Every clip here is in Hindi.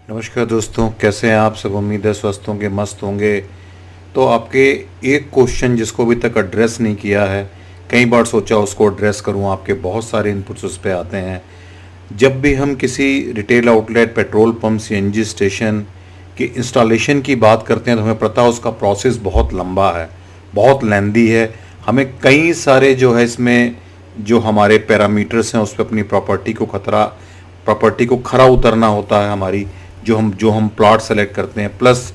नमस्कार दोस्तों, कैसे हैं आप सब। उम्मीद है स्वस्थ होंगे, मस्त होंगे। तो आपके एक क्वेश्चन जिसको अभी तक एड्रेस नहीं किया है, कई बार सोचा उसको एड्रेस करूं। आपके बहुत सारे इनपुट्स उस पे आते हैं। जब भी हम किसी retail outlet, petrol pump, CNG station की इंस्टॉलेशन की बात करते हैं तो हमें पता है उसका प्रोसेस बहुत लंबा है, बहुत लेंदी है। हमें कई सारे जो है इसमें जो हमारे पैरामीटर्स हैं उस पर अपनी प्रॉपर्टी को खरा उतरना होता है। हमारी जो हम प्लॉट सेलेक्ट करते हैं, प्लस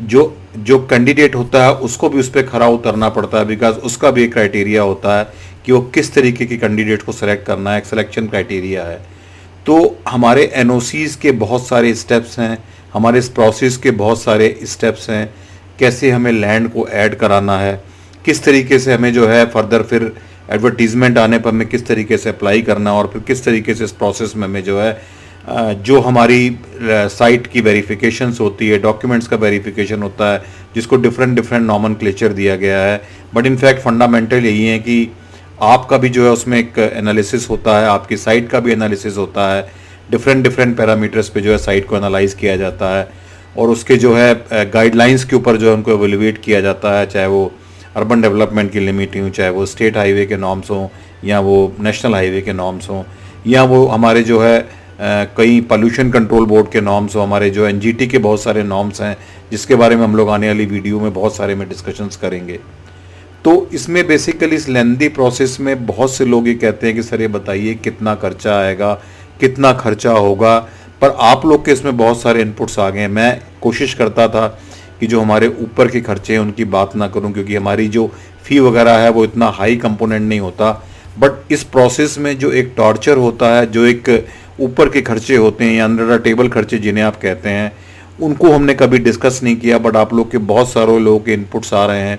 जो जो कैंडिडेट होता है उसको भी उस पर खरा उतरना पड़ता है, बिकॉज उसका भी एक क्राइटेरिया होता है कि वो किस तरीके की कैंडिडेट को सेलेक्ट करना है। एक सिलेक्शन क्राइटेरिया है। तो हमारे एनओसीज के बहुत सारे स्टेप्स हैं, हमारे इस प्रोसेस के बहुत सारे स्टेप्स हैं। कैसे हमें लैंड को ऐड कराना है, किस तरीके से हमें जो है फर्दर फिर एडवर्टीजमेंट आने पर हमें किस तरीके से अप्लाई करना, और फिर किस तरीके से इस प्रोसेस में हमें जो है जो हमारी साइट की वेरिफिकेशंस होती है, डॉक्यूमेंट्स का वेरिफिकेशन होता है, जिसको डिफरेंट डिफरेंट नॉमेनक्लेचर दिया गया है। बट इनफैक्ट फंडामेंटल यही है कि आपका भी जो है उसमें एक एनालिसिस होता है, आपकी साइट का भी एनालिसिस होता है। डिफरेंट डिफरेंट पैरामीटर्स पे जो है साइट को एनालाइज किया जाता है और उसके जो है गाइडलाइंस के ऊपर जो है उनको एवेल्युएट किया जाता है, चाहे वो अर्बन डेवलपमेंट की लिमिट हो, चाहे वो स्टेट हाईवे के नॉर्म्स हों, या वो नेशनल हाईवे के नॉर्म्स हों, या वो हमारे जो है कई पोल्यूशन कंट्रोल बोर्ड के नॉर्म्स हो, हमारे जो एनजीटी के बहुत सारे नॉर्म्स हैं, जिसके बारे में हम लोग आने वाली वीडियो में बहुत सारे में डिस्कशंस करेंगे। तो इसमें बेसिकली इस लेंदी प्रोसेस में बहुत से लोग ये कहते हैं कि सर ये बताइए कितना खर्चा आएगा, कितना खर्चा होगा। पर आप लोग के इसमें बहुत सारे इनपुट्स आ गए हैं। मैं कोशिश करता था कि जो हमारे ऊपर के खर्चे हैं उनकी बात ना करूं, क्योंकि हमारी जो फ़ी वगैरह है वो इतना हाई कंपोनेंट नहीं होता। बट इस प्रोसेस में जो एक टॉर्चर होता है, जो एक ऊपर के खर्चे होते हैं या अंडर द टेबल खर्चे जिन्हें आप कहते हैं, उनको हमने कभी डिस्कस नहीं किया। बट आप लोग के बहुत सारे लोगों के इनपुट्स आ रहे हैं,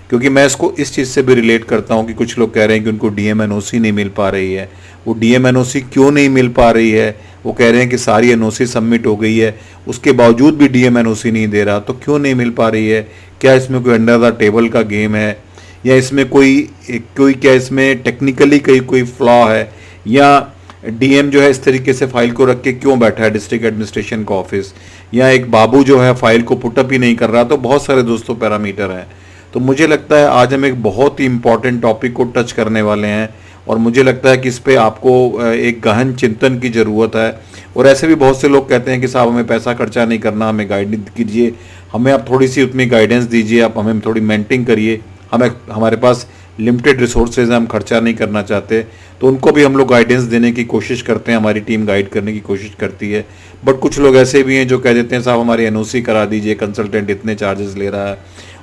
क्योंकि मैं इसको इस चीज़ से भी रिलेट करता हूँ कि कुछ लोग कह रहे हैं कि उनको डीएमएनओसी नहीं मिल पा रही है। वो डीएमएनओसी क्यों नहीं मिल पा रही है? वो कह रहे हैं कि सारी एनओसी सबमिट हो गई है, उसके बावजूद भी डीएमएनओसी नहीं दे रहा। तो क्यों नहीं मिल पा रही है? क्या इसमें कोई अंडर द टेबल का गेम है, या इसमें कोई क्या इसमें टेक्निकली कोई फ्लॉ है, या डीएम जो है इस तरीके से फाइल को रख के क्यों बैठा है डिस्ट्रिक्ट एडमिनिस्ट्रेशन का ऑफिस, या एक बाबू जो है फाइल को पुटअप ही नहीं कर रहा। तो बहुत सारे दोस्तों पैरामीटर हैं। तो मुझे लगता है आज हम एक बहुत ही इंपॉर्टेंट टॉपिक को टच करने वाले हैं, और मुझे लगता है कि इस पे आपको एक गहन चिंतन की ज़रूरत है। और ऐसे भी बहुत से लोग कहते हैं कि साहब हमें पैसा खर्चा नहीं करना, हमें गाइडेंस कीजिए, हमें आप थोड़ी सी उतनी गाइडेंस दीजिए, आप हमें थोड़ी मेंटिंग करिए, हमारे पास लिमिटेड रिसोर्सेज हैं, हम खर्चा नहीं करना चाहते। तो उनको भी हम लोग गाइडेंस देने की कोशिश करते हैं, हमारी टीम गाइड करने की कोशिश करती है। बट कुछ लोग ऐसे भी हैं जो कह देते हैं साहब हमारी एनओसी करा दीजिए, कंसल्टेंट इतने चार्जेस ले रहा है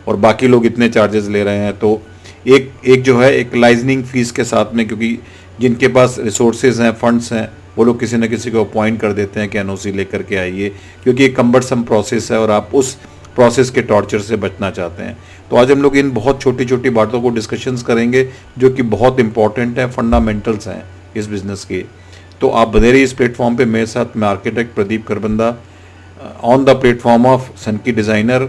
और बाकी लोग इतने चार्जेस ले रहे हैं। तो एक जो है एक लाइजनिंग फीस के साथ में, क्योंकि जिनके पास रिसोर्सेज हैं, फंड्स हैं, वो लोग किसी न किसी को अपॉइंट कर देते हैं कि एनओसी लेकर के आइए, क्योंकि एक कम्बरसम प्रोसेस है और आप उस प्रोसेस के टॉर्चर से बचना चाहते हैं। तो आज हम लोग इन बहुत छोटी छोटी बातों को डिस्कशंस करेंगे जो कि बहुत इंपॉर्टेंट हैं, फंडामेंटल्स हैं इस बिज़नेस के। तो आप बने रहिए इस प्लेटफॉर्म पे मेरे साथ। मैं architect Pradeep Karbanda, on the platform of सनकी डिज़ाइनर।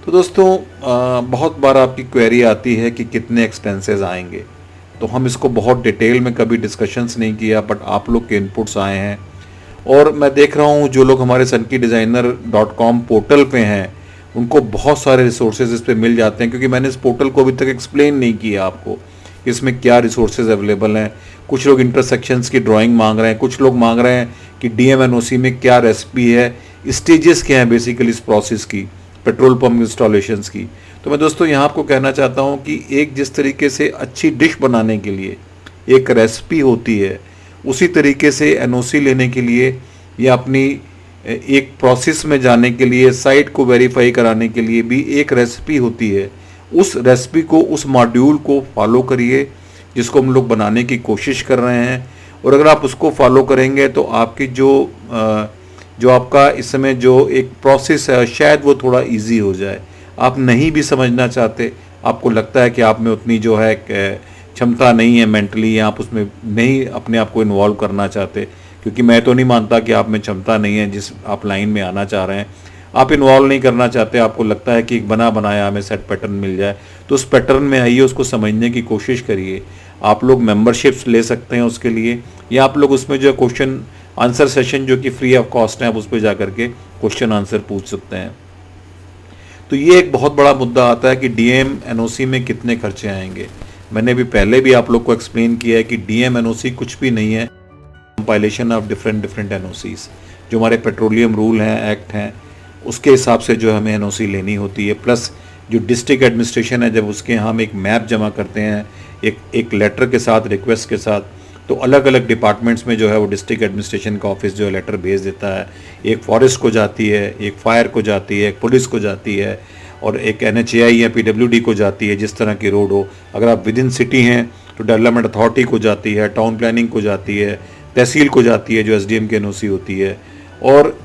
तो दोस्तों बहुत बार आपकी क्वेरी आती है कि कितने एक्सपेंसेस आएंगे। तो हम इसको बहुत डिटेल में कभी डिस्कशंस नहीं किया, बट आप लोग के इनपुट्स आए हैं और मैं देख रहा हूँ जो लोग हमारे sunkydesigner.com पोर्टल पे हैं उनको बहुत सारे रिसोर्सेज इस पे मिल जाते हैं, क्योंकि मैंने इस पोर्टल को अभी तक एक्सप्लेन नहीं किया आपको कि इसमें क्या रिसोर्सेज अवेलेबल हैं। कुछ लोग इंटरसेक्शंस की ड्राइंग मांग रहे हैं, कुछ लोग मांग रहे हैं कि डीएमएनओसी में क्या रेसिपी है, स्टेजेस क्या हैं बेसिकली इस प्रोसेस की, पेट्रोल पंप इंस्टॉलेशंस की। तो मैं दोस्तों यहाँ आपको कहना चाहता हूँ कि एक जिस तरीके से अच्छी डिश बनाने के लिए एक रेसिपी होती है, उसी तरीके से एनओसी लेने के लिए या अपनी एक प्रोसेस में जाने के लिए, साइट को वेरीफाई कराने के लिए भी एक रेसिपी होती है। उस रेसिपी को, उस मॉड्यूल को फॉलो करिए जिसको हम लोग बनाने की कोशिश कर रहे हैं। और अगर आप उसको फॉलो करेंगे तो आपकी जो आपका इस समय जो एक प्रोसेस है शायद वो थोड़ा इजी हो जाए। आप नहीं भी समझना चाहते, आपको लगता है कि आप में उतनी जो है क्षमता नहीं है मेंटली, या आप उसमें नहीं अपने आप को इन्वॉल्व करना चाहते, क्योंकि मैं तो नहीं मानता कि आप में क्षमता नहीं है जिस आप लाइन में आना चाह रहे हैं। आप इन्वॉल्व नहीं करना चाहते, आपको लगता है कि एक बना बनाया हमें सेट पैटर्न मिल जाए, तो उस पैटर्न में आइए, उसको समझने की कोशिश करिए। आप लोग मेंबरशिप्स ले सकते हैं उसके लिए, या आप लोग उसमें जो है क्वेश्चन आंसर सेशन जो कि फ्री ऑफ कॉस्ट है, आप उस पर जा करके क्वेश्चन आंसर पूछ सकते हैं। तो ये एक बहुत बड़ा मुद्दा आता है कि डीएम एनओसी में कितने खर्चे आएंगे। मैंने भी पहले भी आप लोग को एक्सप्लेन किया है कि डीएम एनओसी कुछ भी नहीं है, कंपाइलेशन ऑफ डिफरेंट एनओसीज। जो हमारे पेट्रोलियम रूल हैं, एक्ट हैं, उसके हिसाब से जो हमें एनओसी लेनी होती है। प्लस जो डिस्ट्रिक्ट एडमिनिस्ट्रेशन है, जब उसके हम एक मैप जमा करते हैं एक लेटर के साथ, रिक्वेस्ट के साथ, तो अलग अलग डिपार्टमेंट्स में जो है वो डिस्ट्रिक्ट एडमिनिस्ट्रेशन का ऑफिस जो है लेटर भेज देता है। एक फॉरेस्ट को जाती है, एक फायर को जाती है, एक पुलिस को जाती है, और एक एनएचएआई या पीडब्ल्यूडी को जाती है, जिस तरह की रोड हो। अगर आप विद इन सिटी हैं तो डेवलपमेंट अथॉरिटी को जाती है, टाउन प्लानिंग को जाती है, तहसील को जाती है जो एसडीएम की एनओसी होती है। और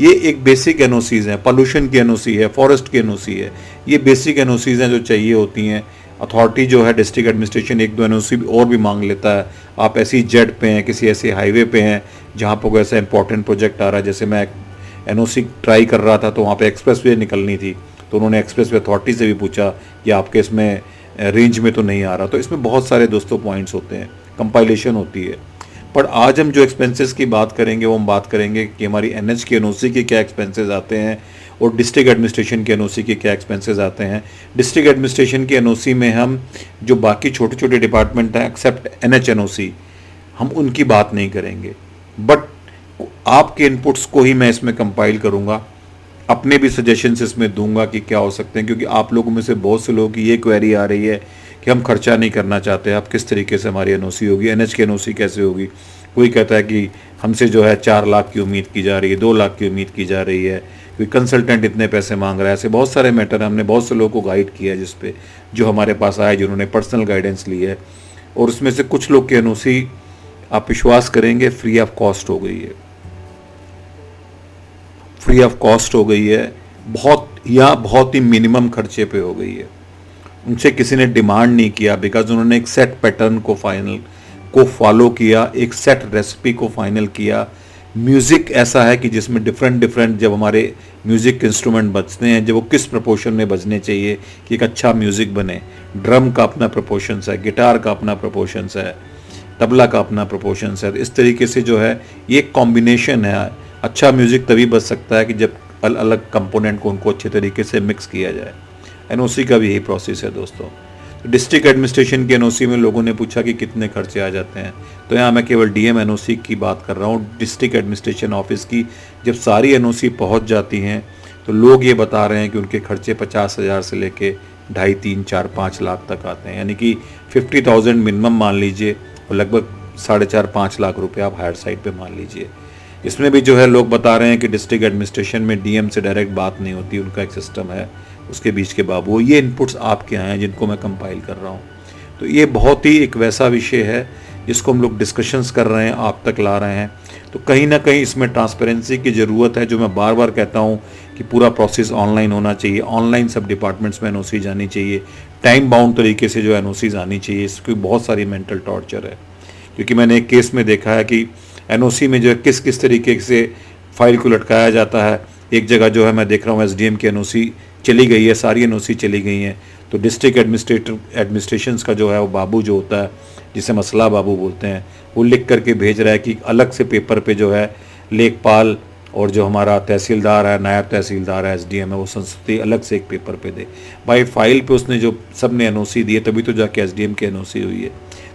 ये एक बेसिक एनओसीज हैं, पोल्यूशन की एनओसी है, फॉरेस्ट की एनओसी है, ये बेसिक एनओसीज हैं जो चाहिए होती हैं। अथॉरिटी जो है डिस्ट्रिक्ट एडमिनिस्ट्रेशन एक दो एनओसी और भी मांग लेता है। आप ऐसी जेड पे हैं, किसी ऐसे हाईवे पे हैं जहाँ पर कोई ऐसा इंपॉर्टेंट प्रोजेक्ट आ रहा है, जैसे मैं एनओसी ट्राई कर रहा था तो वहाँ पे एक्सप्रेसवे निकलनी थी, तो उन्होंने एक्सप्रेसवे अथॉरिटी से भी पूछा कि आपके इसमें रेंज में तो नहीं आ रहा। तो इसमें बहुत सारे दोस्तों पॉइंट्स होते हैं, कंपाइलेशन होती है। पर आज हम जो एक्सपेंसेस की बात करेंगे वो हम बात करेंगे कि हमारी एनएच की एनओसी के क्या एक्सपेंसेस आते हैं और डिस्ट्रिक्ट एडमिनिस्ट्रेशन की एनओसी के क्या एक्सपेंसेस आते हैं। डिस्ट्रिक्ट एडमिनिस्ट्रेशन की एनओसी में हम जो बाकी छोटे छोटे डिपार्टमेंट हैं एक्सेप्ट एनएच एनओसी, हम उनकी बात नहीं करेंगे। बट आपके इनपुट्स को ही मैं इसमें कंपाइल करूँगा, अपने भी सजेशंस इसमें दूंगा कि क्या हो सकते हैं, क्योंकि आप लोगों में से बहुत से लोगों की ये क्वेरी आ रही है कि हम खर्चा नहीं करना चाहते, आप किस तरीके से हमारी एनओसी होगी, एनएच की एनओसी कैसे होगी। कोई कहता है कि हमसे जो है 4 लाख की उम्मीद की जा रही है, 2 लाख की उम्मीद की जा रही है, कोई कंसल्टेंट इतने पैसे मांग रहा है। ऐसे बहुत सारे मैटर हमने बहुत से लोगों को गाइड किया है, जिस पे जो हमारे पास आए, जिन्होंने पर्सनल गाइडेंस ली है, और उसमें से कुछ लोग की एनओसी आप विश्वास करेंगे फ्री ऑफ कॉस्ट हो गई है। फ्री ऑफ कॉस्ट हो गई है, बहुत ही मिनिमम खर्चे पे हो गई है। उनसे किसी ने डिमांड नहीं किया, बिकॉज उन्होंने एक सेट पैटर्न को फॉलो किया, एक सेट रेसिपी को फाइनल किया। म्यूज़िक ऐसा है कि जिसमें डिफरेंट जब हमारे म्यूज़िक इंस्ट्रूमेंट बजते हैं, जब वो किस प्रपोर्शन में बजने चाहिए कि एक अच्छा म्यूज़िक बने। ड्रम का अपना प्रपोर्शंस है, गिटार का अपना प्रपोर्शंस है, तबला का अपना प्रपोर्शंस है। इस तरीके से जो है ये एक कॉम्बिनेशन है। अच्छा म्यूज़िक तभी बज सकता है कि जब अलग अलग कंपोनेंट को उनको अच्छे तरीके से मिक्स किया जाए। एनओसी का भी यही प्रोसेस है दोस्तों। तो डिस्ट्रिक्ट एडमिनिस्ट्रेशन की एनओसी में लोगों ने पूछा कि कितने खर्चे आ जाते हैं, तो यहाँ मैं केवल डीएम एनओसी की बात कर रहा हूँ। डिस्ट्रिक्ट एडमिनिस्ट्रेशन ऑफिस की जब सारी एनओसी पहुँच जाती हैं तो लोग ये बता रहे हैं कि उनके खर्चे 50,000 से लेके 2.5, 3, 4, 5 लाख तक आते हैं। यानी कि 50,000 मिनिमम मान लीजिए और लगभग 4.5, 5 लाख रुपये आप हायर साइड पर मान लीजिए। इसमें भी जो है लोग बता रहे हैं कि डिस्ट्रिक्ट एडमिनिस्ट्रेशन में डीएम से डायरेक्ट बात नहीं होती, उनका एक सिस्टम है उसके बीच के बाबू। ये इनपुट्स आपके आए हैं जिनको मैं कंपाइल कर रहा हूँ। तो ये बहुत ही एक वैसा विषय है जिसको हम लोग डिस्कशंस कर रहे हैं, आप तक ला रहे हैं। तो कहीं ना कहीं इसमें ट्रांसपेरेंसी की ज़रूरत है, जो मैं बार बार कहता हूँ कि पूरा प्रोसेस ऑनलाइन होना चाहिए। ऑनलाइन सब डिपार्टमेंट्स में एनओसी जानी चाहिए, टाइम बाउंड तरीके से जो एनओसीज आनी चाहिए। इसकी बहुत सारी मेंटल टॉर्चर है, क्योंकि मैंने एक केस में देखा है कि एनओसी में जो है किस किस तरीके से फाइल को लटकाया जाता है। एक जगह जो है मैं देख रहा हूँ एसडीएम की एनओसी चली गई है, सारी एनओसी चली गई हैं, तो डिस्ट्रिक्ट एडमिनिस्ट्रेशंस का जो है वो बाबू जो होता है, जिसे मसला बाबू बोलते हैं, वो लिख करके भेज रहा है कि अलग से पेपर पे जो है लेखपाल और जो हमारा तहसीलदार है, नायब तहसीलदार है, एसडीएम है, वो संस्कृति अलग से एक पेपर पे दे। भाई फाइल पे उसने जो सब ने एनओसी दी है, तभी तो जाके एसडीएम की एनओसी हुई है।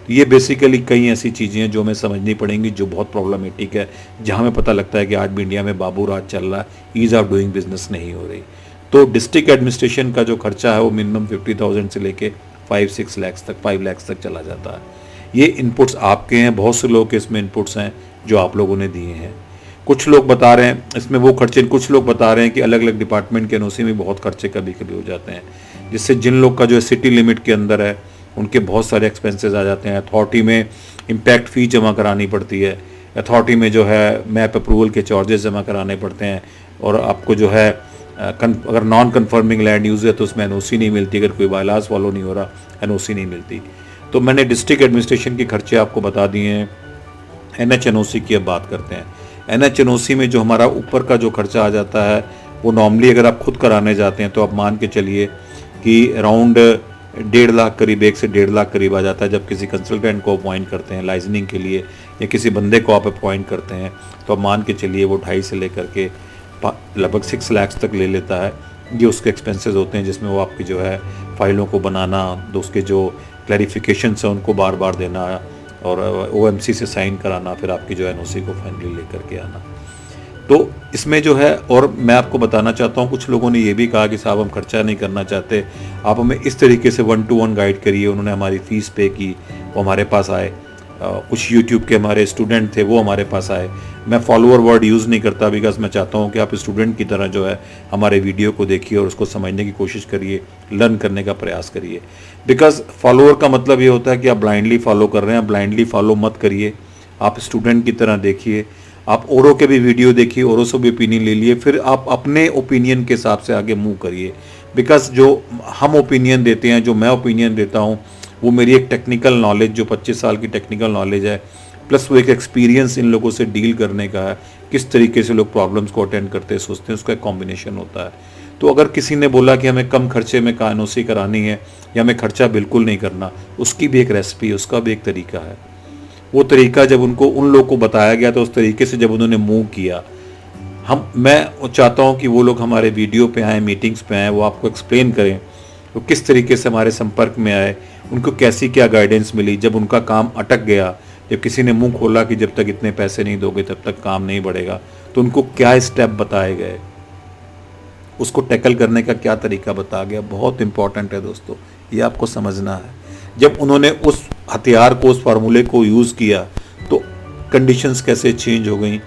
तो ये बेसिकली कई ऐसी चीज़ें हैं जो हमें समझनी पड़ेंगी, जो बहुत प्रॉब्लमेटिक है, जहाँ हमें पता लगता है कि आज भी इंडिया में बाबू राज चल रहा है, ईज़ ऑफ डूइंग बिजनेस नहीं हो रही। तो डिस्ट्रिक्ट एडमिनिस्ट्रेशन का जो खर्चा है वो मिनिमम 50,000 से लेके 5-6 लाख तक, 5 लाख तक चला जाता है। ये इनपुट्स आपके हैं, बहुत से लोग के इसमें इनपुट्स हैं जो आप लोगों ने दिए हैं। कुछ लोग बता रहे हैं इसमें वो खर्चे, कुछ लोग बता रहे हैं कि अलग अलग डिपार्टमेंट के एनओसी में बहुत खर्चे कभी कभी हो जाते हैं, जिससे जिन लोग का जो है सिटी लिमिट के अंदर है उनके बहुत सारे एक्सपेंसेस आ जाते हैं। अथॉरिटी में इम्पैक्ट फ़ी जमा करानी पड़ती है, अथॉरिटी में जो है मैप अप्रूवल के चार्जेस जमा कराने पड़ते हैं, और आपको जो है अगर नॉन कन्फर्मिंग लैंड यूज़ है तो उसमें एनओसी नहीं मिलती, अगर कोई बायलाज फॉलो नहीं हो रहा एनओसी नहीं मिलती। तो मैंने डिस्ट्रिक्ट एडमिनिस्ट्रेशन के खर्चे आपको बता दिए हैं। एनएच एनओसी की अब बात करते हैं। एनएच एनओसी में जो हमारा ऊपर का जो खर्चा आ जाता है वो नॉर्मली अगर आप खुद कराने जाते हैं तो आप मान के चलिए कि अराउंड 1.5 लाख करीब, 1 से 1.5 लाख करीब आ जाता है। जब किसी कंसल्टेंट को अपॉइंट करते हैं लाइजनिंग के लिए या किसी बंदे को आप अपॉइंट करते हैं तो आप मान के चलिए वो 2.5 से लेकर के लगभग 6 लाख तक ले लेता है। ये उसके एक्सपेंसेस होते हैं जिसमें वो आपकी जो है फाइलों को बनाना, तो उसके जो क्लैरिफिकेशंस हैं उनको बार बार देना और OMC से साइन कराना, फिर आपकी जो NOC को फाइनली लेकर के आना। तो इसमें जो है, और मैं आपको बताना चाहता हूँ, कुछ लोगों ने ये भी कहा कि साहब हम खर्चा नहीं करना चाहते, आप हमें इस तरीके से 1-to-1 गाइड करिए। उन्होंने हमारी फ़ीस पे की, वो हमारे पास आए। कुछ YouTube के हमारे स्टूडेंट थे, वो हमारे पास आए। मैं फॉलोअर वर्ड यूज़ नहीं करता, बिकॉज मैं चाहता हूँ कि आप स्टूडेंट की तरह जो है हमारे वीडियो को देखिए और उसको समझने की कोशिश करिए, लर्न करने का प्रयास करिए। बिकॉज फॉलोअर का मतलब ये होता है कि आप ब्लाइंडली फॉलो कर रहे हैं। ब्लाइंडली फॉलो मत करिए, आप स्टूडेंट की तरह देखिए, आप औरों के भी वीडियो देखिए, औरों से भी ओपिनियन ले लिए, फिर आप अपने ओपिनियन के हिसाब से आगे मूव करिए। बिकॉज जो हम ओपिनियन देते हैं, जो मैं ओपिनियन देता हूँ, वो मेरी एक टेक्निकल नॉलेज, जो 25 साल की टेक्निकल नॉलेज है, प्लस वो एक एक्सपीरियंस इन लोगों से डील करने का है, किस तरीके से लोग प्रॉब्लम्स को अटेंड करते हैं, सोचते हैं, उसका एक कॉम्बिनेशन होता है। तो अगर किसी ने बोला कि हमें कम खर्चे में NOC करानी है या हमें खर्चा बिल्कुल नहीं करना, उसकी भी एक रेसिपी, उसका भी एक तरीका है। वो तरीका जब उन लोगों को बताया गया तो उस तरीके से जब उन्होंने मूव किया, मैं चाहता हूँ कि वो लोग हमारे वीडियो पे आएँ, मीटिंग्स पे आएँ, वो आपको एक्सप्लेन करें वो किस तरीके से हमारे संपर्क में आए, उनको कैसी क्या गाइडेंस मिली, जब उनका काम अटक गया, जब किसी ने मुंह खोला कि जब तक इतने पैसे नहीं दोगे तब तक काम नहीं बढ़ेगा, तो उनको क्या स्टेप बताए गए, उसको टैकल करने का क्या तरीका बताया गया। बहुत इंपॉर्टेंट है दोस्तों, ये आपको समझना है। जब उन्होंने उस हथियार को, उस फार्मूले को यूज़ किया तो कंडीशंस कैसे चेंज हो गई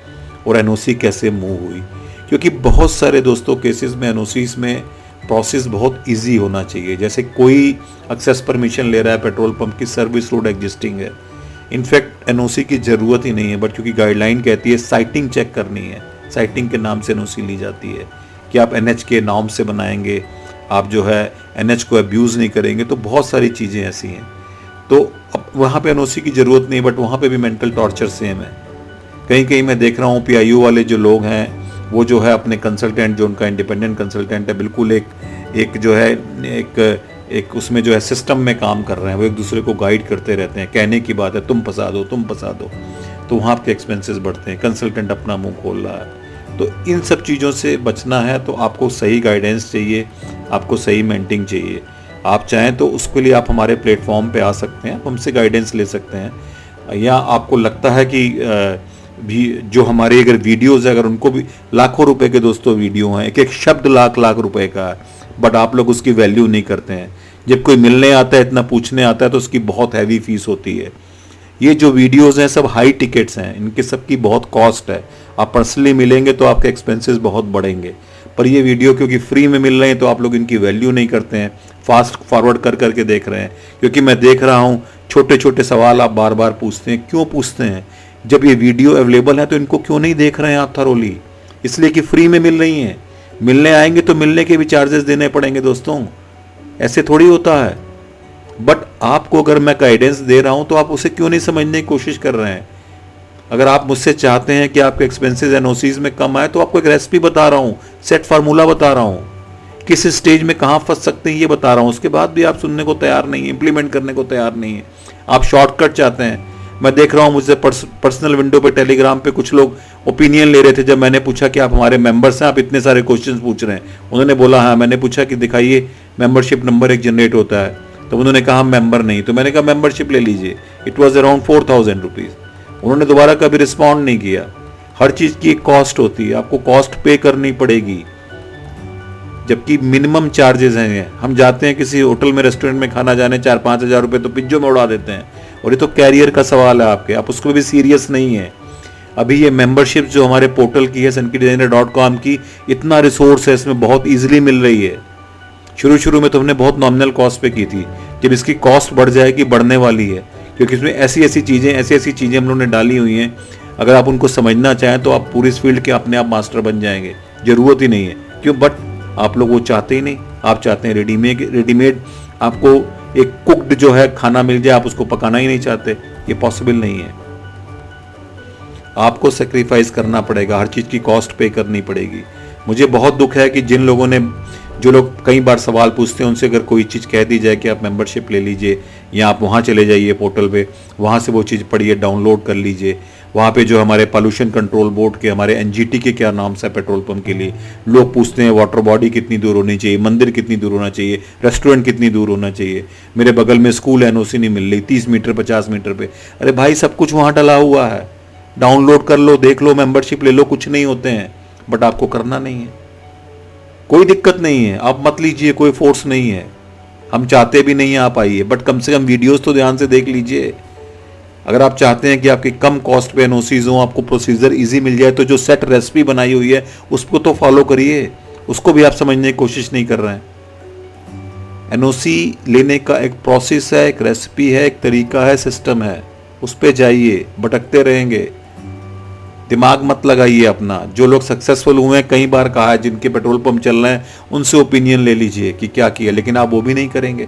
और NOC कैसे मूव हुई। क्योंकि बहुत सारे दोस्तों केसेस में NOCs में प्रोसेस बहुत इजी होना चाहिए। जैसे कोई एक्सेस परमिशन ले रहा है, पेट्रोल पंप की सर्विस रोड एग्जिस्टिंग है, इनफैक्ट NOC की ज़रूरत ही नहीं है, बट क्योंकि गाइडलाइन कहती है साइटिंग चेक करनी है, साइटिंग के नाम से NOC ली जाती है कि आप NH के नाम से बनाएंगे, आप जो है NH को अब्यूज़ नहीं करेंगे। तो बहुत सारी चीज़ें ऐसी हैं, तो अब वहाँ पे NOC की ज़रूरत नहीं, बट वहाँ पे भी मेंटल टॉर्चर सेम है। कहीं कहीं मैं देख रहा हूँ PIU वाले जो लोग हैं, वो जो है अपने कंसल्टेंट, जो उनका इंडिपेंडेंट कंसल्टेंट है, बिल्कुल एक जो है एक उसमें जो है सिस्टम में काम कर रहे हैं। वो एक दूसरे को गाइड करते रहते हैं, कहने की बात है तुम फंसा दो, तुम फंसा दो, तो वहाँ आपके एक्सपेंसेस बढ़ते हैं, कंसल्टेंट अपना मुंह खोल रहा है। तो इन सब चीज़ों से बचना है तो आपको सही गाइडेंस चाहिए, आपको सही मेंटिंग चाहिए। आप चाहें तो उसके लिए आप हमारे प्लेटफॉर्म पे आ सकते हैं, आप हमसे गाइडेंस ले सकते हैं। या आपको लगता है कि भी जो हमारे अगर वीडियोज़ है, अगर उनको भी लाखों रुपए के दोस्तों वीडियो हैं, एक एक शब्द लाख लाख रुपए का है, बट आप लोग उसकी वैल्यू नहीं करते हैं। जब कोई मिलने आता है, इतना पूछने आता है, तो उसकी बहुत हैवी फीस होती है। ये जो वीडियोस हैं सब हाई टिकट्स हैं, इनके सबकी बहुत कॉस्ट है। आप पर्सनली मिलेंगे तो आपके एक्सपेंसेस बहुत बढ़ेंगे, पर ये वीडियो क्योंकि फ्री में मिल रहे हैं तो आप लोग इनकी वैल्यू नहीं करते हैं, फास्ट फॉरवर्ड कर करके देख रहे हैं। क्योंकि मैं देख रहा हूँ छोटे छोटे सवाल आप बार बार पूछते हैं। क्यों पूछते हैं? जब ये वीडियो अवेलेबल है तो इनको क्यों नहीं देख रहे हैं आप थरोली? इसलिए कि फ्री में मिल रही हैं। मिलने आएंगे तो मिलने के भी चार्जेस देने पड़ेंगे दोस्तों, ऐसे थोड़ी होता है। बट आपको अगर मैं गाइडेंस दे रहा हूं तो आप उसे क्यों नहीं समझने की कोशिश कर रहे हैं? अगर आप मुझसे चाहते हैं कि आपके एक्सपेंसेस NOCs में कम आए तो आपको एक रेसिपी बता रहा हूं, सेट फार्मूला बता रहा हूं, किस स्टेज में कहां फंस सकते हैं ये बता रहा हूं। उसके बाद भी आप सुनने को तैयार नहीं है, इंप्लीमेंट करने को तैयार नहीं है, आप शॉर्टकट चाहते हैं। मैं देख रहा हूं मुझसे पर्सनल विंडो पे टेलीग्राम पे कुछ लोग ओपिनियन ले रहे थे। जब मैंने पूछा कि आप हमारे मेंबर्स हैं, आप इतने सारे क्वेश्चंस पूछ रहे हैं, उन्होंने बोला हाँ। मैंने पूछा कि दिखाइए मेंबरशिप नंबर एक जनरेट होता है, तो उन्होंने कहा मेंबर नहीं। तो मैंने कहा मेंबरशिप ले लीजिए, इट वॉज अराउंड 4000 रुपीज़। उन्होंने दोबारा कभी रिस्पॉन्ड नहीं किया। हर चीज़ की एक कॉस्ट होती है, आपको कॉस्ट पे करनी पड़ेगी, जबकि मिनिमम चार्जेस हैं। हम जाते हैं किसी होटल में, रेस्टोरेंट में खाना जाने, 4-5 हज़ार रुपये तो पिज्जों में उड़ा देते हैं, और ये तो कैरियर का सवाल है आपके, आप उसको भी सीरियस नहीं है। अभी ये मेंबरशिप जो हमारे पोर्टल की है sunkidesigner.com की, इतना रिसोर्स है, इसमें बहुत ईजिली मिल रही है। शुरू में तो हमने बहुत नॉमिनल कॉस्ट पे की थी, जब इसकी कॉस्ट बढ़ जाएगी, बढ़ने वाली है, क्योंकि इसमें ऐसी ऐसी चीज़ें हम लोगों ने डाली हुई हैं। अगर आप उनको समझना चाहें तो आप पूरी इस फील्ड के अपने आप मास्टर बन जाएंगे, ज़रूरत ही नहीं है। क्यों? बट आप लोग वो चाहते ही नहीं। आप चाहते हैं रेडीमेड आपको एक कुक्ड जो है खाना मिल जाए, आप उसको पकाना ही नहीं चाहते। ये पॉसिबल नहीं है। आपको सेक्रीफाइस करना पड़ेगा, हर चीज़ की कॉस्ट पे करनी पड़ेगी। मुझे बहुत दुख है कि जिन लोगों ने जो लोग कई बार सवाल पूछते हैं उनसे अगर कोई चीज़ कह दी जाए कि आप मेंबरशिप ले लीजिए या आप वहाँ चले जाइए पोर्टल पे, वहाँ से वो चीज़ पढ़िए, डाउनलोड कर लीजिए। वहाँ पे जो हमारे पॉल्यूशन कंट्रोल बोर्ड के, हमारे एनजीटी के क्या नाम्स है पेट्रोल पंप के लिए, लोग पूछते हैं वाटर बॉडी कितनी दूर होनी चाहिए, मंदिर कितनी दूर होना चाहिए, रेस्टोरेंट कितनी दूर होना चाहिए, मेरे बगल में स्कूल एनओसी नहीं मिल रही 30 मीटर 50 मीटर पे। अरे भाई सब कुछ वहाँ डला हुआ है, डाउनलोड कर लो, देख लो, मेंबरशिप ले लो, कुछ नहीं होते हैं। बट आपको करना नहीं है, कोई दिक्कत नहीं है, आप मत लीजिए, कोई फोर्स नहीं है, हम चाहते भी नहीं है आप आइए, बट कम से कम वीडियोस तो ध्यान से देख लीजिए। अगर आप चाहते हैं कि आपकी कम कॉस्ट पे एनओसीज हो, आपको प्रोसीजर इजी मिल जाए, तो जो सेट रेसिपी बनाई हुई है उसको तो फॉलो करिए। उसको भी आप समझने की कोशिश नहीं कर रहे हैं। एनओसी लेने का एक प्रोसेस है, एक रेसिपी है, एक तरीका है, सिस्टम है, उस पर जाइए, भटकते रहेंगे, दिमाग मत लगाइए अपना। जो लोग सक्सेसफुल हुए हैं, कई बार कहा है, जिनके पेट्रोल पंप चल रहे हैं उनसे ओपिनियन ले लीजिए कि क्या किया, लेकिन आप वो भी नहीं करेंगे।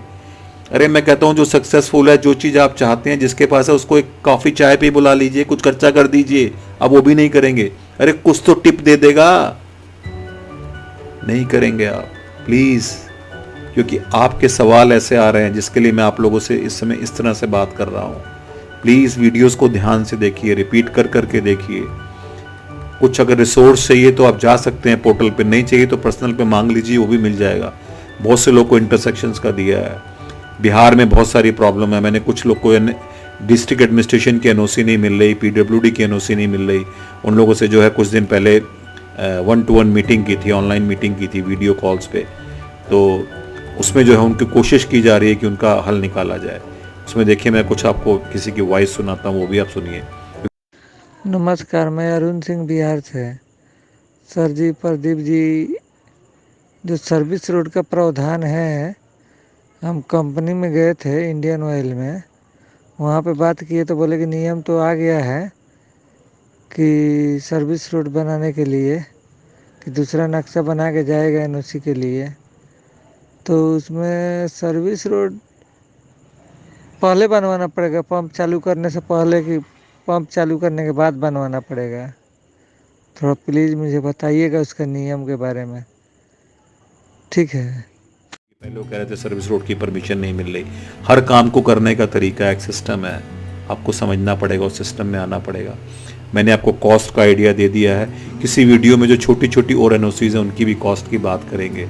अरे मैं कहता हूँ जो सक्सेसफुल है, जो चीज़ आप चाहते हैं, जिसके पास है, उसको एक कॉफ़ी चाय पे बुला लीजिए, कुछ खर्चा कर दीजिए, आप वो भी नहीं करेंगे। अरे कुछ तो टिप दे देगा, नहीं करेंगे आप प्लीज़, क्योंकि आपके सवाल ऐसे आ रहे हैं जिसके लिए मैं आप लोगों से इस समय इस तरह से बात कर रहा हूँ। प्लीज़ वीडियोस को ध्यान से देखिए, रिपीट कर करके देखिए। कुछ अगर रिसोर्स चाहिए तो आप जा सकते हैं पोर्टल पे, नहीं चाहिए तो पर्सनल पे मांग लीजिए, वो भी मिल जाएगा। बहुत से लोग को इंटरसेक्शंस का दिया है। बिहार में बहुत सारी प्रॉब्लम है, मैंने कुछ लोग को डिस्ट्रिक्ट एडमिनिस्ट्रेशन की एनओसी नहीं मिल रही, पीडब्ल्यूडी की एनओसी नहीं मिल रही, उन लोगों से जो है कुछ दिन पहले 1-to-1 मीटिंग की थी, ऑनलाइन मीटिंग की थी वीडियो कॉल्स पे। तो उसमें जो है उनकी कोशिश की जा रही है कि उनका हल निकाला जाए। उसमें देखिए मैं कुछ आपको किसी की वॉइस सुनाता हूँ, वो भी आप सुनिए। नमस्कार, मैं अरुण सिंह बिहार से। सर जी, प्रदीप जी, जो सर्विस रोड का प्रावधान है, हम कंपनी में गए थे इंडियन ऑयल में, वहाँ पे बात किए तो बोले कि नियम तो आ गया है कि सर्विस रोड बनाने के लिए कि दूसरा नक्शा बना के जाएगा एनओसी के लिए। तो उसमें सर्विस रोड पहले बनवाना पड़ेगा, पंप चालू करने से पहले, कि पंप चालू करने के बाद बनवाना पड़ेगा? थोड़ा प्लीज़ मुझे बताइएगा उसका नियम के बारे में। ठीक है। पहले लोग कह रहे थे सर्विस रोड की परमिशन नहीं मिल रही। हर काम को करने का तरीका एक सिस्टम है, आपको समझना पड़ेगा, उस सिस्टम में आना पड़ेगा। मैंने आपको कॉस्ट का आइडिया दे दिया है। किसी वीडियो में जो छोटी छोटी और एनओसीज हैं उनकी भी कॉस्ट की बात करेंगे।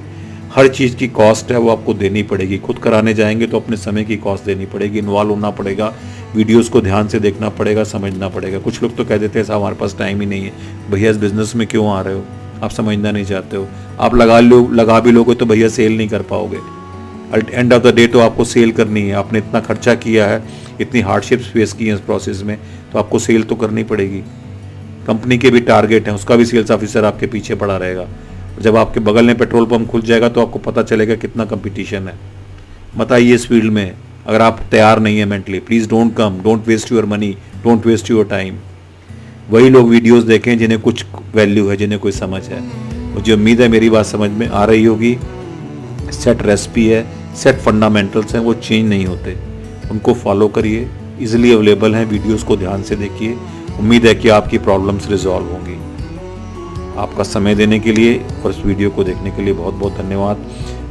हर चीज़ की कॉस्ट है वो आपको देनी पड़ेगी। खुद कराने जाएंगे तो अपने समय की कॉस्ट देनी पड़ेगी, इन्वॉल्व होना पड़ेगा, वीडियोस को ध्यान से देखना पड़ेगा, समझना पड़ेगा। कुछ लोग तो कह देते हैं साहब हमारे पास टाइम ही नहीं है। भैया इस बिज़नेस में क्यों आ रहे हो? आप समझना नहीं चाहते हो। आप लगा भी लोगे तो भैया सेल नहीं कर पाओगे। एंड ऑफ द डे तो आपको सेल करनी है। आपने इतना खर्चा किया है, इतनी हार्डशिप्स फेस की हैं इस प्रोसेस में, तो आपको सेल तो करनी पड़ेगी। कंपनी के भी टारगेट हैं, उसका भी सेल्स ऑफिसर आपके पीछे पड़ा रहेगा। जब आपके बगल में पेट्रोल पंप खुल जाएगा तो आपको पता चलेगा कितना कंपटीशन है। मत आइए इस फील्ड में अगर आप तैयार नहीं है mentally. Please don't come, don't waste your money, don't waste your time. वही लोग वीडियोस देखें जिन्हें कुछ वैल्यू है, जिन्हें कोई समझ है। मुझे उम्मीद है मेरी बात समझ में आ रही होगी। सेट रेसिपी है, सेट फंडामेंटल्स हैं, वो चेंज नहीं होते, उनको फॉलो करिए। इजीली अवेलेबल हैं, वीडियोस को ध्यान से देखिए। उम्मीद है कि आपकी प्रॉब्लम्स रिजॉल्व होंगी। आपका समय देने के लिए और इस वीडियो को देखने के लिए बहुत बहुत धन्यवाद।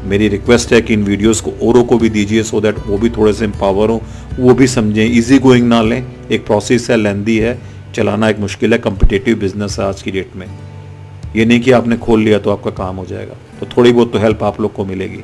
मेरी रिक्वेस्ट है कि इन वीडियोस को औरों को भी दीजिए, सो दैट वो भी थोड़े से एम्पावर हों, वो भी समझें। इजी गोइंग ना लें, एक प्रोसेस है, लेंदी है, चलाना एक मुश्किल है, कम्पिटिटिव बिजनेस है आज की डेट में। ये नहीं कि आपने खोल लिया तो आपका काम हो जाएगा। तो थोड़ी बहुत तो हेल्प आप लोग को मिलेगी।